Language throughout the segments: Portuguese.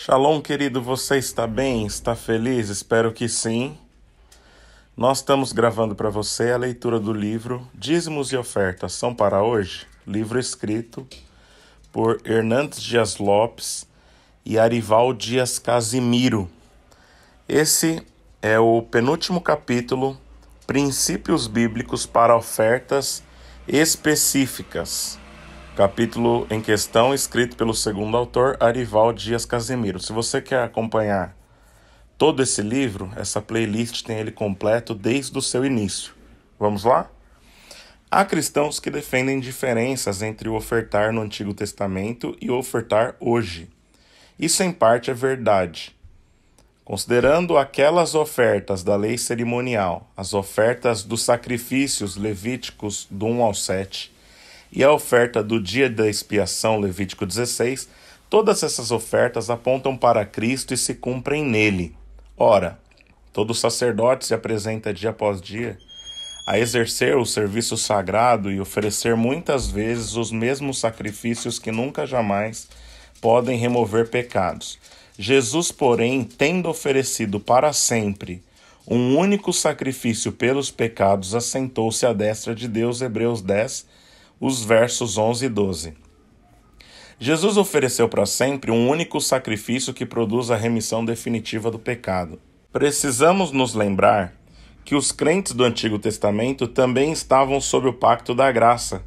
Shalom, querido, você está bem? Está feliz? Espero que sim. Nós estamos gravando para você a leitura do livro Dízimos e Ofertas São para Hoje, livro escrito por Hernandes Dias Lopes e Arival Dias Casimiro. Esse é o penúltimo capítulo, Princípios Bíblicos para Ofertas Específicas. Capítulo em questão, escrito pelo segundo autor, Arival Dias Casimiro. Se você quer acompanhar todo esse livro, essa playlist tem ele completo desde o seu início. Vamos lá? Há cristãos que defendem diferenças entre o ofertar no Antigo Testamento e o ofertar hoje. Isso em parte é verdade. Considerando aquelas ofertas da lei cerimonial, as ofertas dos sacrifícios levíticos do 1 ao 7, e a oferta do dia da expiação, Levítico 16, todas essas ofertas apontam para Cristo e se cumprem nele. Ora, todo sacerdote se apresenta dia após dia a exercer o serviço sagrado e oferecer muitas vezes os mesmos sacrifícios que nunca jamais podem remover pecados. Jesus, porém, tendo oferecido para sempre um único sacrifício pelos pecados, assentou-se à destra de Deus, Hebreus 10, os versos 11 e 12. Jesus ofereceu para sempre um único sacrifício que produz a remissão definitiva do pecado. Precisamos nos lembrar que os crentes do Antigo Testamento também estavam sob o pacto da graça.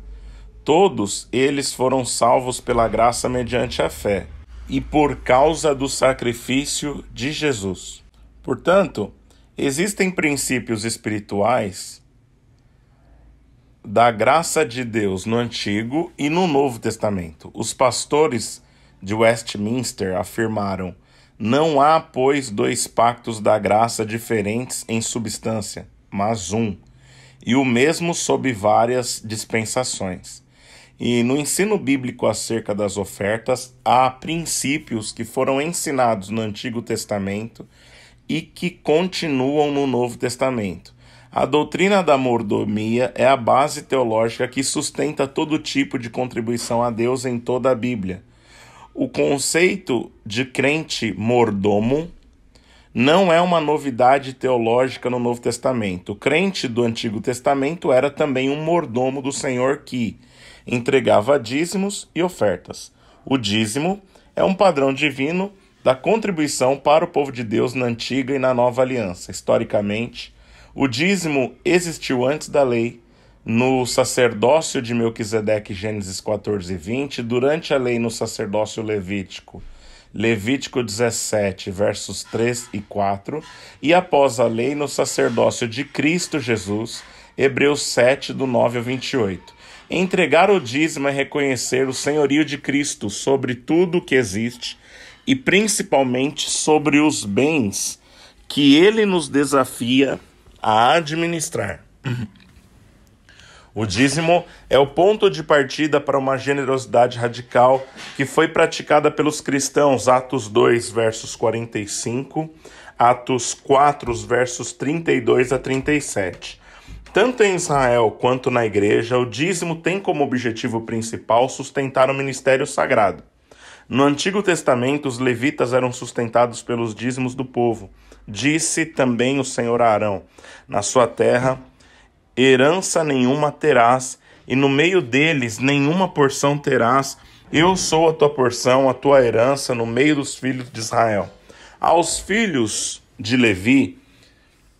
Todos eles foram salvos pela graça mediante a fé e por causa do sacrifício de Jesus. Portanto, existem princípios espirituais da graça de Deus no Antigo e no Novo Testamento. Os pastores de Westminster afirmaram: não há, pois, dois pactos da graça diferentes em substância, mas um, e o mesmo sob várias dispensações. E no ensino bíblico acerca das ofertas, há princípios que foram ensinados no Antigo Testamento e que continuam no Novo Testamento. A doutrina da mordomia é a base teológica que sustenta todo tipo de contribuição a Deus em toda a Bíblia. O conceito de crente mordomo não é uma novidade teológica no Novo Testamento. O crente do Antigo Testamento era também um mordomo do Senhor que entregava dízimos e ofertas. O dízimo é um padrão divino da contribuição para o povo de Deus na Antiga e na Nova Aliança. Historicamente, o dízimo existiu antes da lei, no sacerdócio de Melquisedeque, Gênesis 14 e 20, durante a lei no sacerdócio levítico, Levítico 17, versos 3 e 4, e após a lei no sacerdócio de Cristo Jesus, Hebreus 7, do 9 ao 28. Entregar o dízimo é reconhecer o senhorio de Cristo sobre tudo o que existe e principalmente sobre os bens que ele nos desafia a administrar. O dízimo é o ponto de partida para uma generosidade radical que foi praticada pelos cristãos, Atos 2, versos 45, Atos 4, versos 32 a 37. Tanto em Israel quanto na igreja, o dízimo tem como objetivo principal sustentar o ministério sagrado. No Antigo Testamento, os levitas eram sustentados pelos dízimos do povo. Disse também o Senhor a Arão: na sua terra herança nenhuma terás, e no meio deles nenhuma porção terás. Eu sou a tua porção, a tua herança no meio dos filhos de Israel. Aos filhos de Levi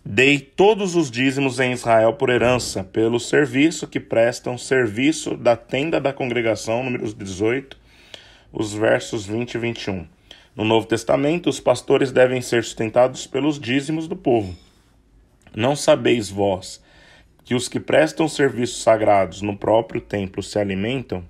dei todos os dízimos em Israel por herança, pelo serviço que prestam, serviço da tenda da congregação, números 18, os versos 20 e 21. No Novo Testamento, os pastores devem ser sustentados pelos dízimos do povo. Não sabeis vós que os que prestam serviços sagrados no próprio templo se alimentam?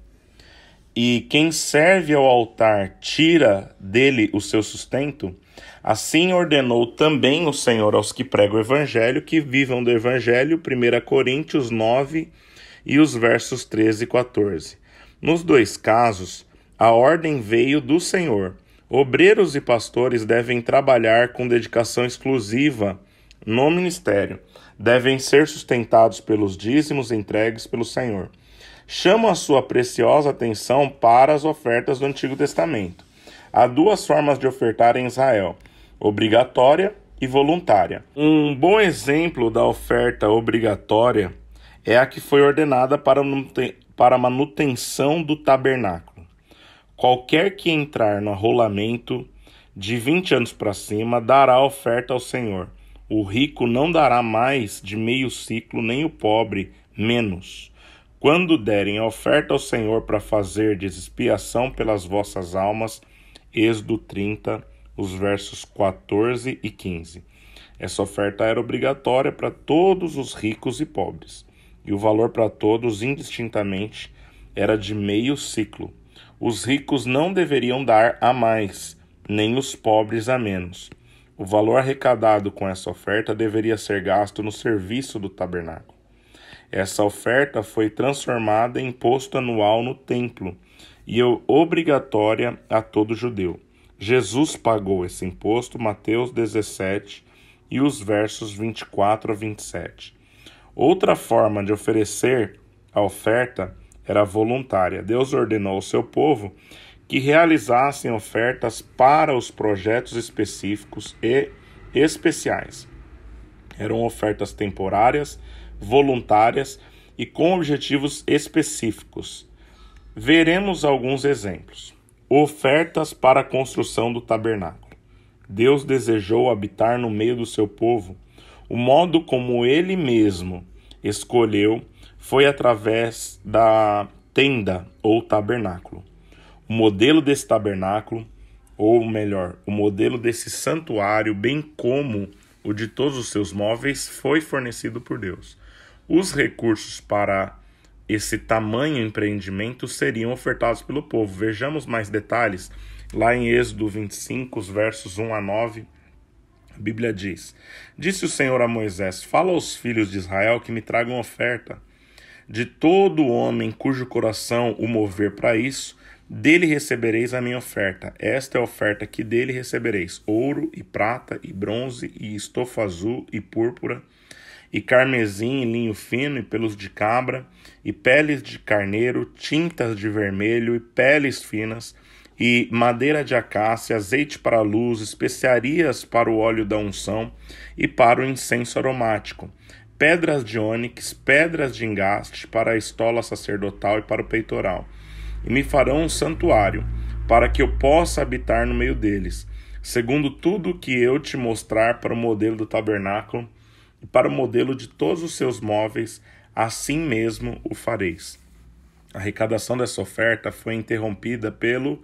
E quem serve ao altar tira dele o seu sustento? Assim ordenou também o Senhor aos que pregam o Evangelho, que vivam do Evangelho, 1 Coríntios 9 e os versos 13 e 14. Nos dois casos, a ordem veio do Senhor. Obreiros e pastores devem trabalhar com dedicação exclusiva no ministério. Devem ser sustentados pelos dízimos entregues pelo Senhor. Chamo a sua preciosa atenção para as ofertas do Antigo Testamento. Há duas formas de ofertar em Israel: obrigatória e voluntária. Um bom exemplo da oferta obrigatória é a que foi ordenada para a manutenção do tabernáculo. Qualquer que entrar no arrolamento de 20 anos para cima dará oferta ao Senhor. O rico não dará mais de meio ciclo, nem o pobre menos. Quando derem a oferta ao Senhor para fazer expiação pelas vossas almas, Êxodo 30, os versos 14 e 15. Essa oferta era obrigatória para todos os ricos e pobres, e o valor para todos, indistintamente, era de meio ciclo. Os ricos não deveriam dar a mais, nem os pobres a menos. O valor arrecadado com essa oferta deveria ser gasto no serviço do tabernáculo. Essa oferta foi transformada em imposto anual no templo e obrigatória a todo judeu. Jesus pagou esse imposto, Mateus 17 e os versos 24 a 27. Outra forma de oferecer a oferta era voluntária. Deus ordenou ao seu povo que realizassem ofertas para os projetos específicos e especiais. Eram ofertas temporárias, voluntárias e com objetivos específicos. Veremos alguns exemplos. Ofertas para a construção do tabernáculo. Deus desejou habitar no meio do seu povo. O modo como ele mesmo escolheu foi através da tenda ou tabernáculo. O modelo desse tabernáculo, ou melhor, o modelo desse santuário, bem como o de todos os seus móveis, foi fornecido por Deus. Os recursos para esse tamanho empreendimento seriam ofertados pelo povo. Vejamos mais detalhes lá em Êxodo 25, os versos 1 a 9. A Bíblia diz: Disse o Senhor a Moisés: Fala aos filhos de Israel que me tragam oferta. De todo homem cujo coração o mover para isso, dele recebereis a minha oferta. Esta é a oferta que dele recebereis: ouro e prata e bronze e estofa azul e púrpura e carmesim e linho fino e pelos de cabra e peles de carneiro, tintas de vermelho e peles finas e madeira de acácia, azeite para a luz, especiarias para o óleo da unção e para o incenso aromático, pedras de ônix, pedras de engaste para a estola sacerdotal e para o peitoral. E me farão um santuário, para que eu possa habitar no meio deles, segundo tudo o que eu te mostrar para o modelo do tabernáculo e para o modelo de todos os seus móveis, assim mesmo o fareis. A arrecadação dessa oferta foi interrompida pelo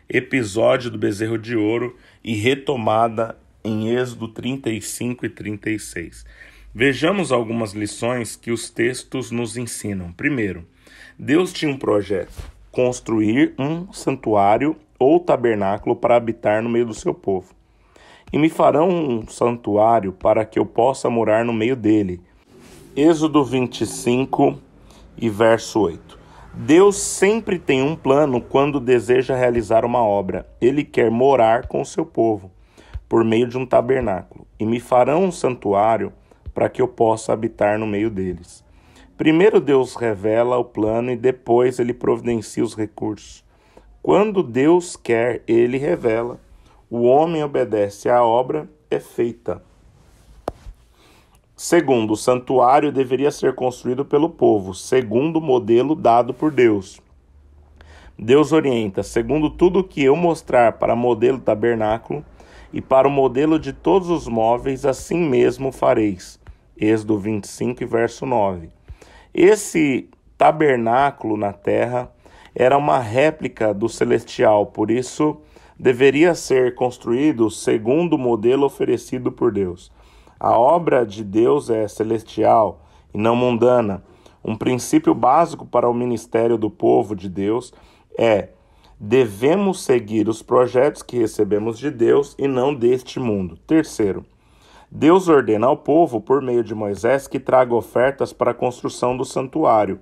episódio do bezerro de ouro e retomada em Êxodo 35 e 36. Vejamos algumas lições que os textos nos ensinam. Primeiro, Deus tinha um projeto: construir um santuário ou tabernáculo para habitar no meio do seu povo. E me farão um santuário para que eu possa morar no meio dele. Êxodo 25 e verso 8. Deus sempre tem um plano quando deseja realizar uma obra. Ele quer morar com o seu povo, por meio de um tabernáculo. E me farão um santuário para que eu possa habitar no meio deles. Primeiro Deus revela o plano e depois ele providencia os recursos. Quando Deus quer, ele revela. O homem obedece à obra, é feita. Segundo, o santuário deveria ser construído pelo povo, segundo o modelo dado por Deus. Deus orienta: segundo tudo o que eu mostrar para o modelo tabernáculo e para o modelo de todos os móveis, assim mesmo fareis. Êxodo 25, verso 9. Esse tabernáculo na terra era uma réplica do celestial, por isso deveria ser construído segundo o modelo oferecido por Deus. A obra de Deus é celestial e não mundana. Um princípio básico para o ministério do povo de Deus é: devemos seguir os projetos que recebemos de Deus e não deste mundo. Terceiro, Deus ordena ao povo, por meio de Moisés, que traga ofertas para a construção do santuário.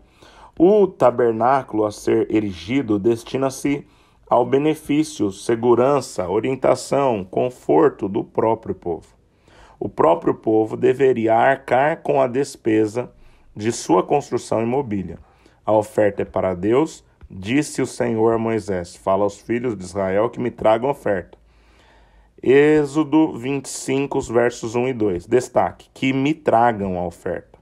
O tabernáculo a ser erigido destina-se ao benefício, segurança, orientação, conforto do próprio povo. O próprio povo deveria arcar com a despesa de sua construção e mobília. A oferta é para Deus, Disse o Senhor a Moisés: fala aos filhos de Israel que me tragam oferta. Êxodo 25, os versos 1 e 2. Destaque: que me tragam a oferta.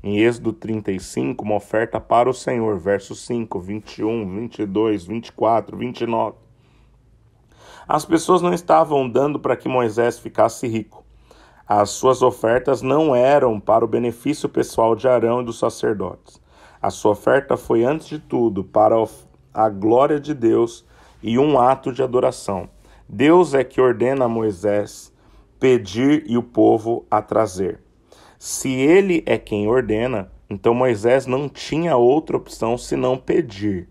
Em Êxodo 35, uma oferta para o Senhor. Versos 5, 21, 22, 24, 29. As pessoas não estavam dando para que Moisés ficasse rico. As suas ofertas não eram para o benefício pessoal de Arão e dos sacerdotes. A sua oferta foi, antes de tudo, para a glória de Deus e um ato de adoração. Deus é que ordena a Moisés pedir e o povo a trazer. Se ele é quem ordena, então Moisés não tinha outra opção senão pedir.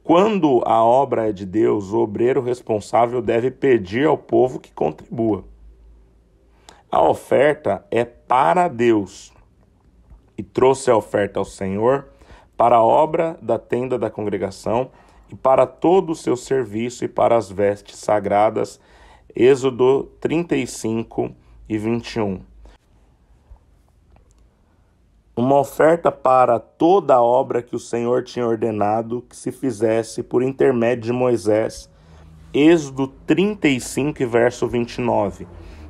Quando a obra é de Deus, o obreiro responsável deve pedir ao povo que contribua. A oferta é para Deus, e trouxe a oferta ao Senhor para a obra da tenda da congregação e para todo o seu serviço e para as vestes sagradas. Êxodo 35 e 21. Uma oferta para toda a obra que o Senhor tinha ordenado que se fizesse por intermédio de Moisés. Êxodo 35, verso 29.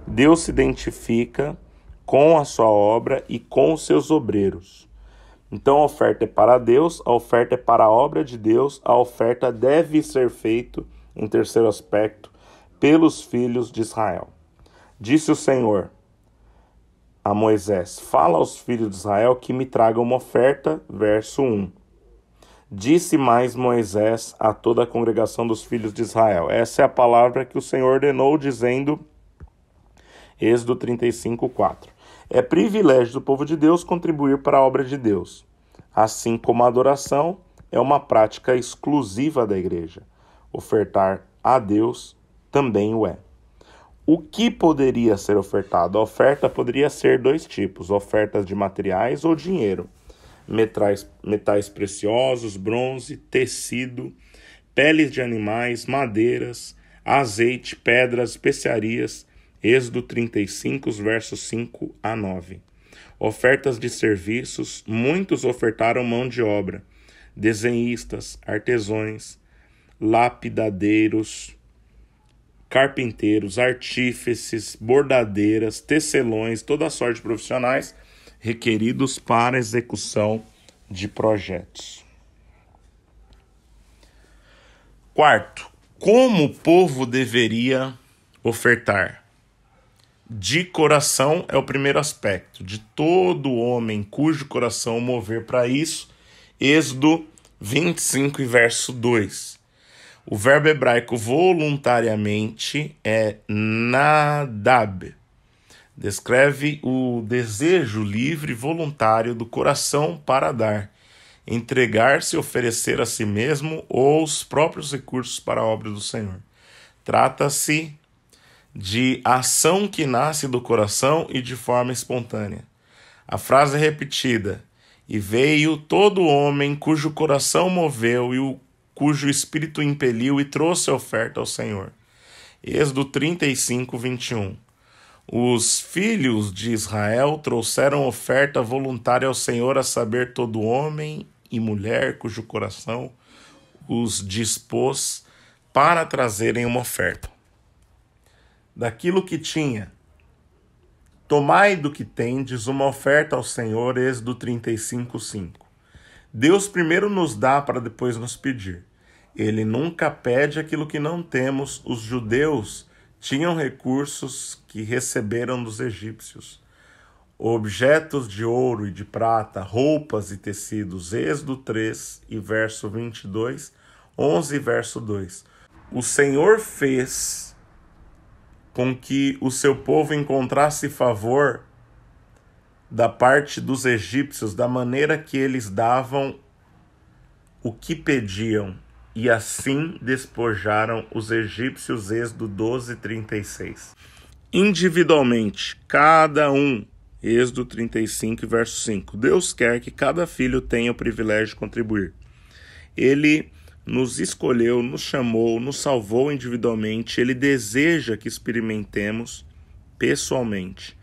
Deus se identifica com a sua obra e com os seus obreiros. Então a oferta é para Deus, a oferta é para a obra de Deus, a oferta deve ser feita, em terceiro aspecto, pelos filhos de Israel. Disse o Senhor a Moisés: fala aos filhos de Israel que me tragam uma oferta. Verso 1. Disse mais Moisés a toda a congregação dos filhos de Israel. Essa é a palavra que o Senhor ordenou, dizendo, Êxodo 35, 4. É privilégio do povo de Deus contribuir para a obra de Deus. Assim como a adoração é uma prática exclusiva da igreja. Ofertar a Deus também o é. O que poderia ser ofertado? A oferta poderia ser dois tipos: ofertas de materiais ou dinheiro. Metais preciosos, bronze, tecido, peles de animais, madeiras, azeite, pedras, especiarias. Êxodo 35, versos 5 a 9. Ofertas de serviços: muitos ofertaram mão de obra, desenhistas, artesãos, lapidadeiros, carpinteiros, artífices, bordadeiras, tecelões, toda a sorte de profissionais requeridos para a execução de projetos. Quarto, como o povo deveria ofertar? De coração é o primeiro aspecto. De todo homem cujo coração mover para isso. Êxodo 25, verso 2. O verbo hebraico voluntariamente é nadab. Descreve o desejo livre e voluntário do coração para dar, entregar-se e oferecer a si mesmo ou os próprios recursos para a obra do Senhor. Trata-se de ação que nasce do coração e de forma espontânea. A frase é repetida: e veio todo homem cujo coração moveu e cujo espírito impeliu e trouxe a oferta ao Senhor. Êxodo 35, 21. Os filhos de Israel trouxeram oferta voluntária ao Senhor, a saber, todo homem e mulher cujo coração os dispôs para trazerem uma oferta. Daquilo que tinha, tomai do que tendes uma oferta ao Senhor. Êxodo 35, 5. Deus primeiro nos dá para depois nos pedir. Ele nunca pede aquilo que não temos. Os judeus tinham recursos que receberam dos egípcios: objetos de ouro e de prata, roupas e tecidos. Êxodo 3 e verso 22, 11 e verso 2. O Senhor fez com que o seu povo encontrasse favor da parte dos egípcios, da maneira que eles davam o que pediam, e assim despojaram os egípcios. Êxodo 12, 36. Individualmente, cada um. Êxodo 35, verso 5. Deus quer que cada filho tenha o privilégio de contribuir. Ele nos escolheu, nos chamou, nos salvou individualmente. Ele deseja que experimentemos pessoalmente.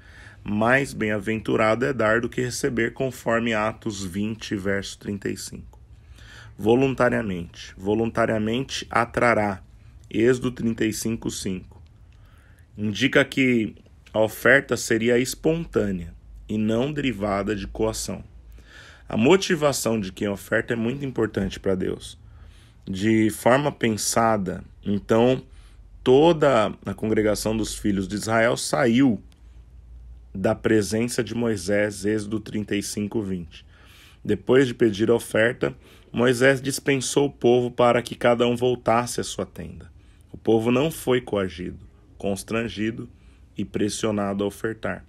Mais bem-aventurado é dar do que receber, conforme Atos 20, verso 35. voluntariamente. Voluntariamente atrará. Êxodo 35:5. Indica que a oferta seria espontânea e não derivada de coação. A motivação de quem oferta é muito importante para Deus. De forma pensada, então, toda a congregação dos filhos de Israel saiu da presença de Moisés, Êxodo 35:20. Depois de pedir a oferta, Moisés dispensou o povo para que cada um voltasse à sua tenda. O povo não foi coagido, constrangido e pressionado a ofertar.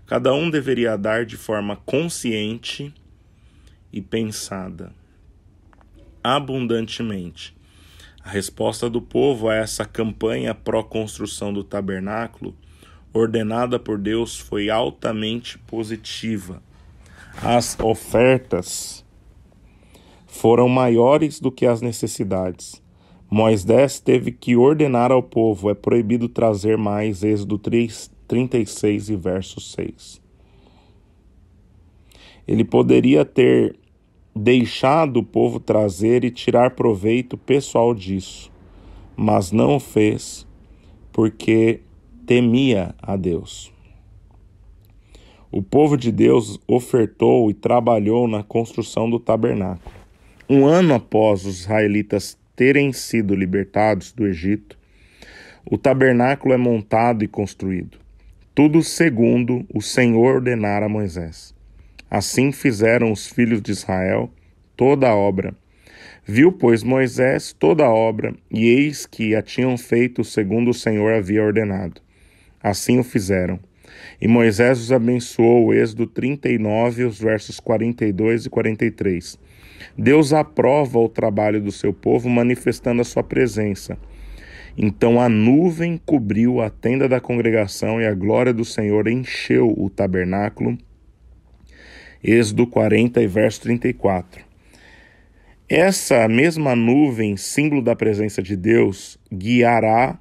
Cada um deveria dar de forma consciente e pensada, abundantemente. A resposta do povo a essa campanha pró-construção do tabernáculo, ordenada por Deus, foi altamente positiva. As ofertas foram maiores do que as necessidades. Moisés teve que ordenar ao povo: é proibido trazer mais, Êxodo 36 e verso 6. Ele poderia ter deixado o povo trazer e tirar proveito pessoal disso, mas não o fez porque temia a Deus. O povo de Deus ofertou e trabalhou na construção do tabernáculo. Um ano após os israelitas terem sido libertados do Egito, o tabernáculo é montado e construído, tudo segundo o Senhor ordenara a Moisés. Assim fizeram os filhos de Israel toda a obra. Viu, pois, Moisés toda a obra, e eis que a tinham feito segundo o Senhor havia ordenado. Assim o fizeram. E Moisés os abençoou, Êxodo 39, os versos 42 e 43. Deus aprova o trabalho do seu povo, manifestando a sua presença. Então a nuvem cobriu a tenda da congregação e a glória do Senhor encheu o tabernáculo. Êxodo 40 e verso 34. Essa mesma nuvem, símbolo da presença de Deus, guiará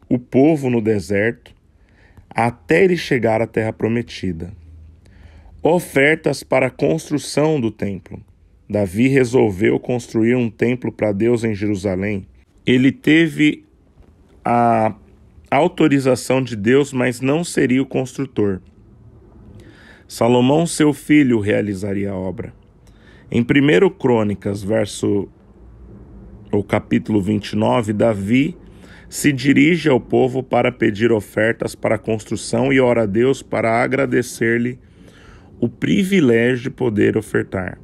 o povo no deserto até ele chegar à terra prometida. Ofertas para a construção do templo. Davi resolveu construir um templo para Deus em Jerusalém. Ele teve a autorização de Deus, mas não seria o construtor. Salomão, seu filho, realizaria a obra. Em 1 Crônicas, capítulo 29, Davi se dirige ao povo para pedir ofertas para a construção e ora a Deus para agradecer-lhe o privilégio de poder ofertar.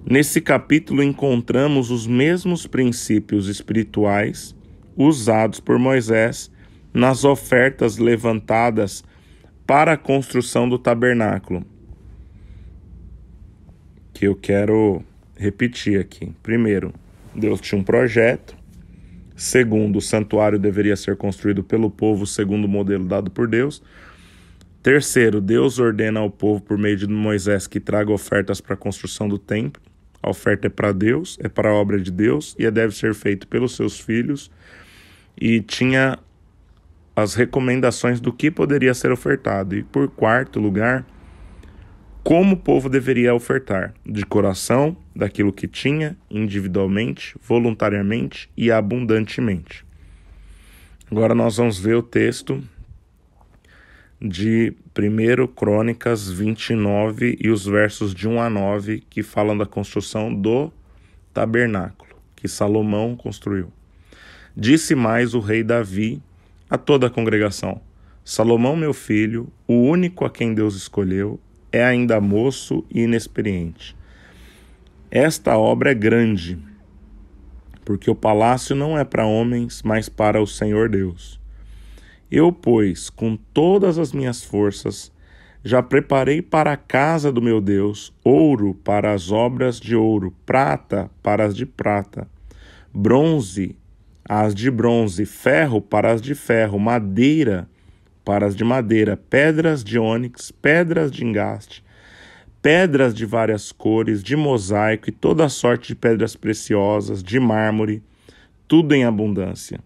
Nesse capítulo encontramos os mesmos princípios espirituais usados por Moisés nas ofertas levantadas para a construção do tabernáculo, que eu quero repetir aqui. Primeiro, Deus tinha um projeto. Segundo, o santuário deveria ser construído pelo povo segundo o modelo dado por Deus. Terceiro, Deus ordena ao povo por meio de Moisés que traga ofertas para a construção do templo. A oferta é para Deus, é para a obra de Deus e deve ser feita pelos seus filhos. E tinha as recomendações do que poderia ser ofertado. E por quarto lugar, como o povo deveria ofertar, de coração, daquilo que tinha, individualmente, voluntariamente e abundantemente. Agora nós vamos ver o texto de 1 Crônicas 29 e os versos de 1 a 9, que falam da construção do tabernáculo, que Salomão construiu. Disse mais o rei Davi a toda a congregação: Salomão, meu filho, o único a quem Deus escolheu, é ainda moço e inexperiente. Esta obra é grande, porque o palácio não é para homens, mas para o Senhor Deus. Eu, pois, com todas as minhas forças, já preparei para a casa do meu Deus ouro para as obras de ouro, prata para as de prata, bronze as de bronze, ferro para as de ferro, madeira para as de madeira, pedras de ônix, pedras de engaste, pedras de várias cores, de mosaico e toda sorte de pedras preciosas, de mármore, tudo em abundância.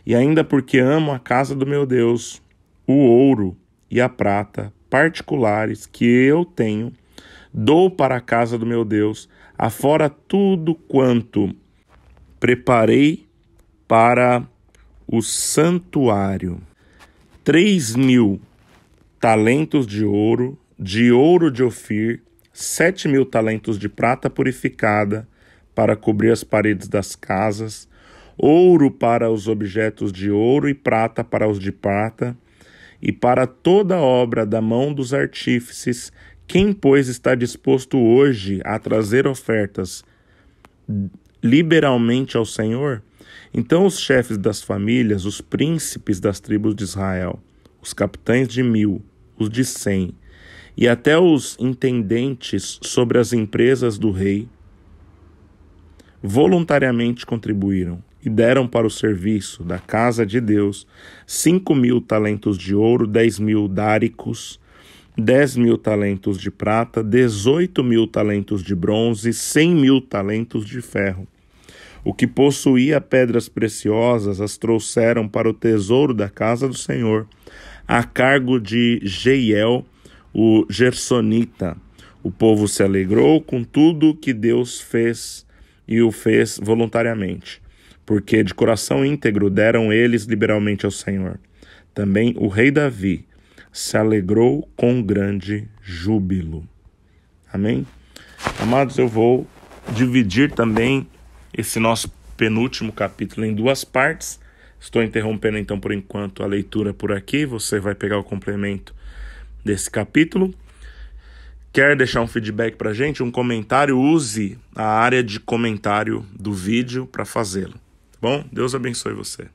E ainda porque amo a casa do meu Deus, o ouro e a prata particulares que eu tenho, Dou para a casa do meu Deus, afora tudo quanto preparei para o santuário. 3.000 talentos de ouro de Ofir, 7.000 talentos de prata purificada para cobrir as paredes das casas, ouro para os objetos de ouro e prata para os de prata, e para toda obra da mão dos artífices. Quem, pois, está disposto hoje a trazer ofertas liberalmente ao Senhor? Então os chefes das famílias, os príncipes das tribos de Israel, os capitães de 1.000, os de 100, e até os intendentes sobre as empresas do rei, voluntariamente contribuíram e deram para o serviço da casa de Deus 5.000 talentos de ouro, 10.000 dáricos, 10.000 talentos de prata, 18.000 talentos de bronze, 100.000 talentos de ferro. O que possuía pedras preciosas as trouxeram para o tesouro da casa do Senhor, a cargo de Jeiel, o Gersonita. O povo se alegrou com tudo que Deus fez e o fez voluntariamente, porque de coração íntegro deram eles liberalmente ao Senhor. Também o rei Davi se alegrou com grande júbilo. Amém? Amados, eu vou dividir também esse nosso penúltimo capítulo em 2 partes. Estou interrompendo então por enquanto a leitura por aqui. Você vai pegar o complemento desse capítulo. Quer deixar um feedback para a gente, um comentário? Use a área de comentário do vídeo para fazê-lo. Tá bom? Deus abençoe você.